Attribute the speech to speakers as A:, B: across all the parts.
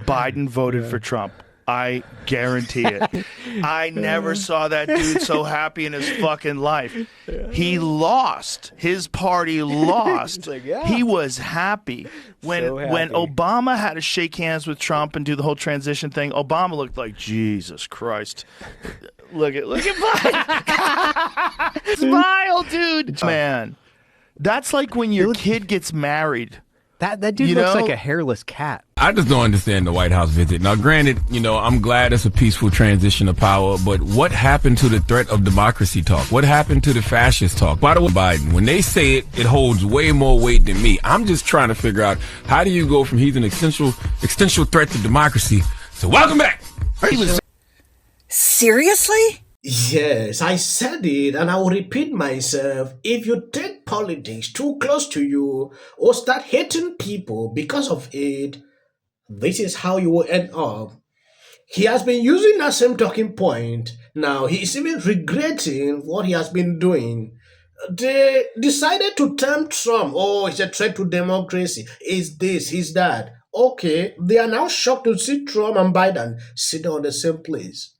A: Biden voted for Trump. I guarantee it. I never saw that dude so happy in his fucking life. He lost. His party lost.
B: Like, yeah.
A: He was happy. When Obama had to shake hands with Trump and do the whole transition thing, Obama looked like, Jesus Christ. Look at Biden. Smile, dude. Man, that's like when your kid gets married.
B: That dude looks like a hairless cat.
C: I just don't understand the White House visit. Now, granted, I'm glad it's a peaceful transition of power, but what happened to the threat of democracy talk? What happened to the fascist talk? By the way, Biden, when they say it, it holds way more weight than me. I'm just trying to figure out, how do you go from he's an existential threat to democracy? So welcome back.
D: Seriously?
E: Yes, I said it and I will repeat myself. If you take politics too close to you or start hating people because of it, this is how you will end up. He has been using that same talking point. Now he is even regretting what he has been doing. They decided to tempt Trump. Oh, he's a threat to democracy. Is this, is that. Okay, they are now shocked to see Trump and Biden sitting on the same place.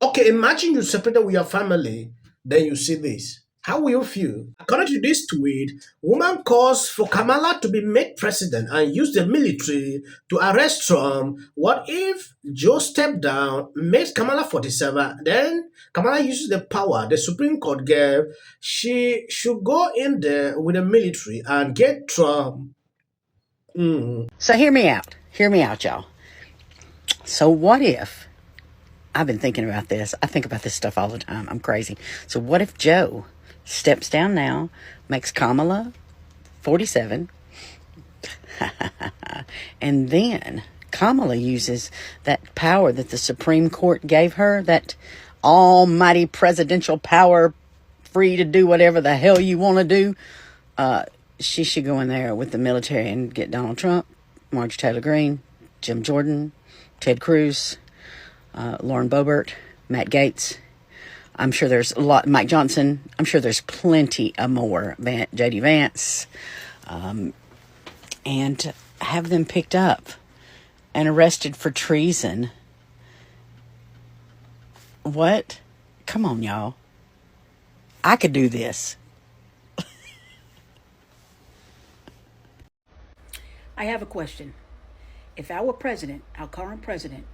E: Okay, imagine you separated with your family, then you see this. How will you feel? According to this tweet, woman calls for Kamala to be made president and use the military to arrest Trump. What if Joe stepped down, makes Kamala 47, then Kamala uses the power the Supreme Court gave? She should go in there with the military and get Trump.
D: So hear me out. Hear me out, y'all. So what if, I've been thinking about this. I think about this stuff all the time. I'm crazy. So what if Joe steps down now, makes Kamala 47, and then Kamala uses that power that the Supreme Court gave her, that almighty presidential power, free to do whatever the hell you want to do. She should go in there with the military and get Donald Trump, Marjorie Taylor Greene, Jim Jordan, Ted Cruz, Lauren Boebert, Matt Gaetz. I'm sure there's a lot, Mike Johnson. I'm sure there's plenty more, J.D. Vance, and have them picked up and arrested for treason. What? Come on, y'all. I could do this.
F: I have a question. If our president, our current president,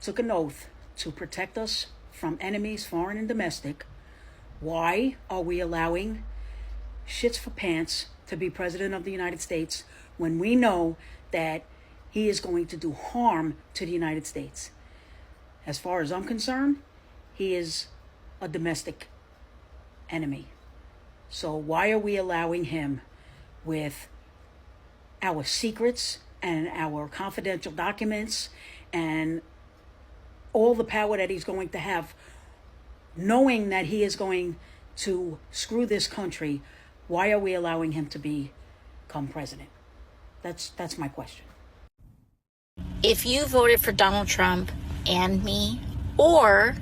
F: took an oath to protect us from enemies, foreign and domestic, why are we allowing shits for pants to be president of the United States when we know that he is going to do harm to the United States? As far as I'm concerned, he is a domestic enemy. So why are we allowing him with our secrets and our confidential documents and all the power that he's going to have, knowing that he is going to screw this country? Why are we allowing him to become president? That's my question.
G: If you voted for Donald Trump and me, or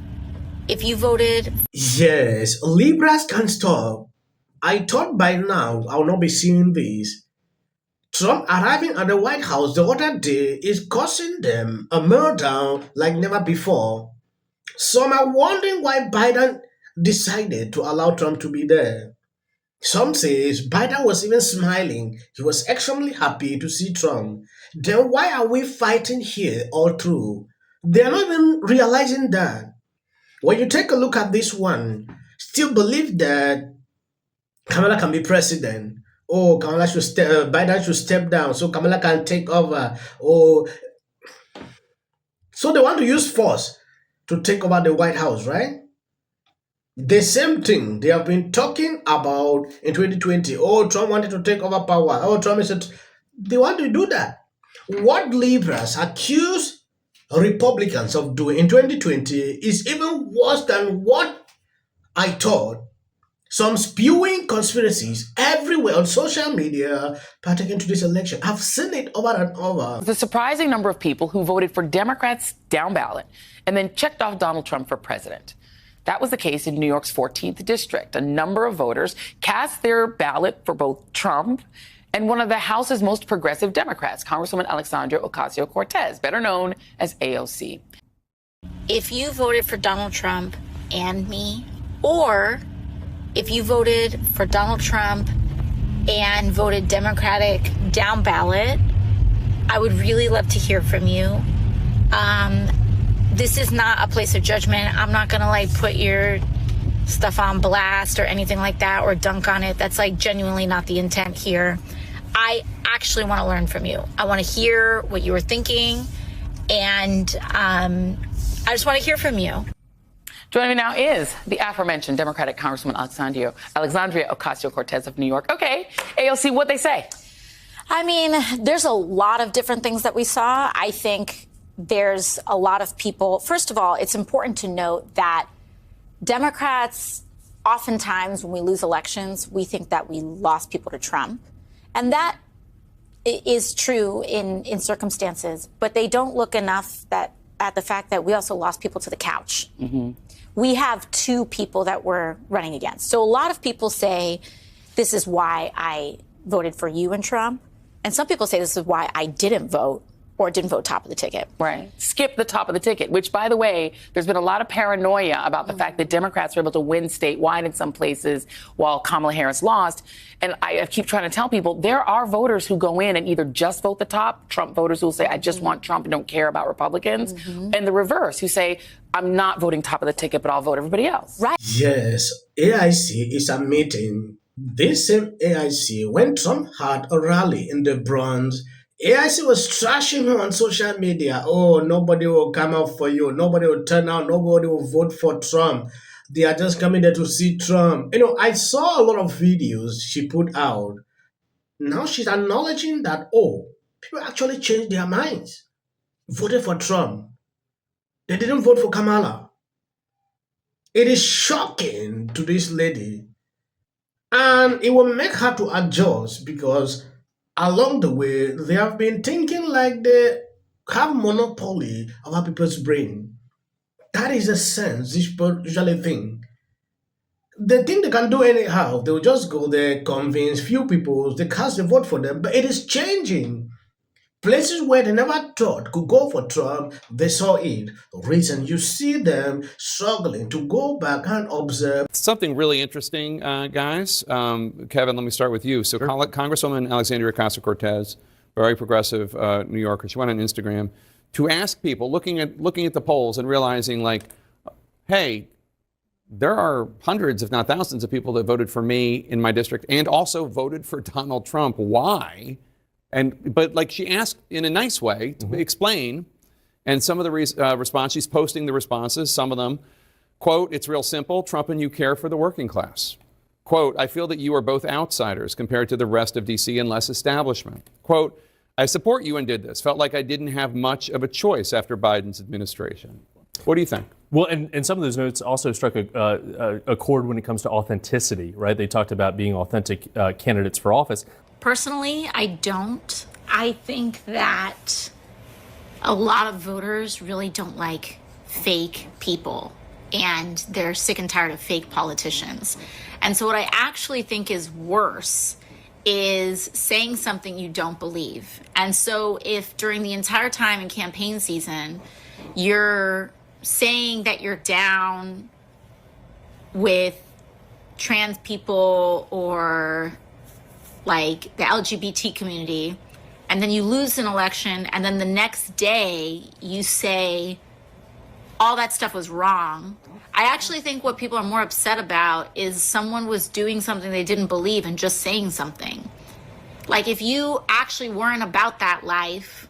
G: if you voted...
E: Yes, Libras can't stop. I thought by now I will not be seeing this. Trump arriving at the White House the other day is causing them a meltdown like never before. Some are wondering why Biden decided to allow Trump to be there. Some says Biden was even smiling. He was extremely happy to see Trump. Then why are we fighting here all through? They are not even realizing that. When you take a look at this one, still believe that Kamala can be president. Oh, Biden should step down so Kamala can take over. Oh, so they want to use force to take over the White House, right? The same thing they have been talking about in 2020. Oh, Trump wanted to take over power. Oh, Trump is they want to do that. What Libras accuse Republicans of doing in 2020 is even worse than what I thought. Some spewing conspiracies everywhere on social media pertaining to this election. I've seen it over and over.
H: The surprising number of people who voted for Democrats down ballot and then checked off Donald Trump for president. That was the case in New York's 14th district. A number of voters cast their ballot for both Trump and one of the House's most progressive Democrats, Congresswoman Alexandria Ocasio-Cortez, better known as AOC.
G: If you voted for Donald Trump and me, or if you voted for Donald Trump and voted Democratic down ballot, I would really love to hear from you. This is not a place of judgment. I'm not gonna like put your stuff on blast or anything like that or dunk on it. That's like genuinely not the intent here. I actually want to learn from you. I want to hear what you were thinking, and I just want to hear from you.
H: Joining me now is the aforementioned Democratic Congresswoman Alexandria Ocasio-Cortez of New York. Okay, AOC, what'd they say?
I: I mean, there's a lot of different things that we saw. I think there's a lot of people. First of all, it's important to note that Democrats, oftentimes when we lose elections, we think that we lost people to Trump. And that is true in circumstances, but they don't look enough at the fact that we also lost people to the couch. Mm-hmm. We have two people that we're running against. So a lot of people say, this is why I voted for you and Trump. And some people say this is why I didn't vote or didn't vote top of the ticket.
H: Right. Skip the top of the ticket, which, by the way, there's been a lot of paranoia about the fact that Democrats were able to win statewide in some places while Kamala Harris lost. And I keep trying to tell people there are voters who go in and either just vote the top, Trump voters who will say, I just want Trump and don't care about Republicans, and the reverse, who say, I'm not voting top of the ticket, but I'll vote everybody else.
I: Right.
E: Yes, AIC is admitting this same AIC, when Trump had a rally in the Bronx, AIC was trashing him on social media. Oh, nobody will come out for you. Nobody will turn out. Nobody will vote for Trump. They are just coming there to see Trump. You know, I saw a lot of videos she put out. Now she's acknowledging that, oh, people actually changed their minds. Voted for Trump. They didn't vote for Kamala. It is shocking to this lady. And it will make her to adjust because along the way, they have been thinking like they have monopoly over people's brain. That is a sense these people usually think. They think they can do anyhow. They will just go there, convince few people, they cast a vote for them. But it is changing. Places where they never thought could go for Trump, they saw it. The reason you see them struggling to go back and observe.
J: Something really interesting, guys. Kevin, let me start with you. So Congresswoman Alexandria Ocasio-Cortez, very progressive New Yorker, she went on Instagram to ask people, looking at the polls and realizing, like, hey, there are hundreds, if not thousands, of people that voted for me in my district and also voted for Donald Trump. Why? But like she asked in a nice way to explain, and some of the response, she's posting the responses, some of them, quote, it's real simple, Trump and you care for the working class. Quote, I feel that you are both outsiders compared to the rest of D.C. and less establishment. Quote, I support you and did this. Felt like I didn't have much of a choice after Biden's administration. What do you think?
K: Well, and some of those notes also struck a chord when it comes to authenticity, right? They talked about being authentic candidates for office.
I: Personally, I don't. I think that a lot of voters really don't like fake people, and they're sick and tired of fake politicians. And so what I actually think is worse is saying something you don't believe. And so if during the entire time in campaign season, you're saying that you're down with trans people or like the LGBT community, and then you lose an election, and then the next day you say all that stuff was wrong. I actually think what people are more upset about is someone was doing something they didn't believe and just saying something. Like, if you actually weren't about that life,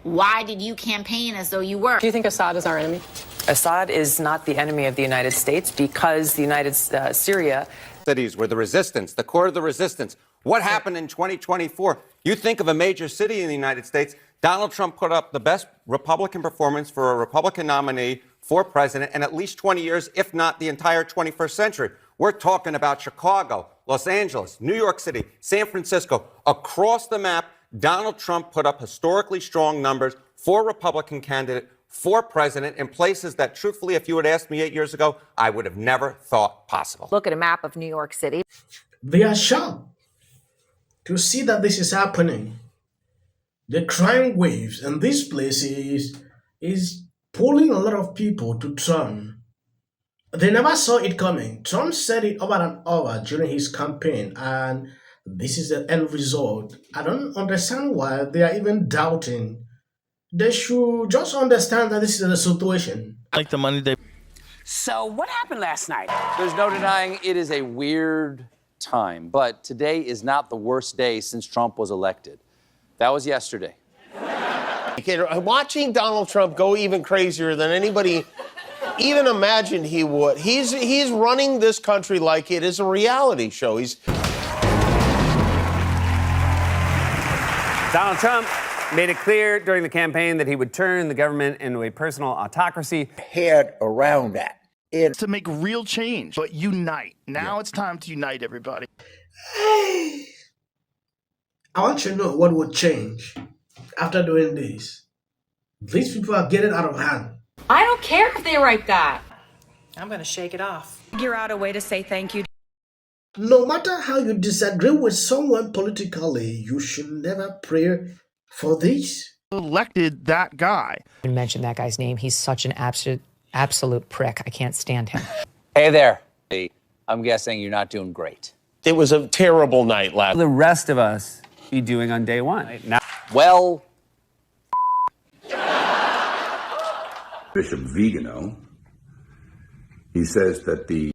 I: why did you campaign as though you were?
L: Do you think Assad is our enemy?
M: Assad is not the enemy of the United States because the Syria
N: cities were the resistance, the core of the resistance. What happened in 2024? You think of a major city in the United States, Donald Trump put up the best Republican performance for a Republican nominee for president in at least 20 years, if not the entire 21st century. We're talking about Chicago, Los Angeles, New York City, San Francisco. Across the map, Donald Trump put up historically strong numbers for Republican candidate, for president, in places that, truthfully, if you had asked me 8 years ago, I would have never thought possible.
O: Look at a map of New York City.
E: They are shocked. to see that this is happening. The crime waves in these places is pulling a lot of people to Trump. They never saw it coming. Trump said it over and over during his campaign, and this is the end result. I don't understand why they are even doubting. They should just understand that this is the situation.
A: Like the money they.
L: So, what happened last night? There's no denying it is a weird time, but today is not the worst day since Trump was elected. That was yesterday.
O: Watching Donald Trump go even crazier than anybody even imagined he would. He's running this country like it is a reality show.
P: Donald Trump made it clear during the campaign that he would turn the government into a personal autocracy.
Q: Head around that.
A: It's to make real change, but unite. Now it's time to unite everybody.
E: Hey, I want to know what would change after doing this. These people are getting out of hand.
R: I don't care if they write that.
S: I'm going to shake it off.
R: Figure out a way to say thank you.
E: No matter how you disagree with someone politically, you should never pray for this.
A: Elected that guy.
T: You mentioned that guy's name. He's such an absolute prick. I can't stand him.
L: Hey there. I'm guessing you're not doing great.
O: It was a terrible night last.
P: The rest of us be doing on day one. Now,
L: well,
U: Bishop Vigano, he says that the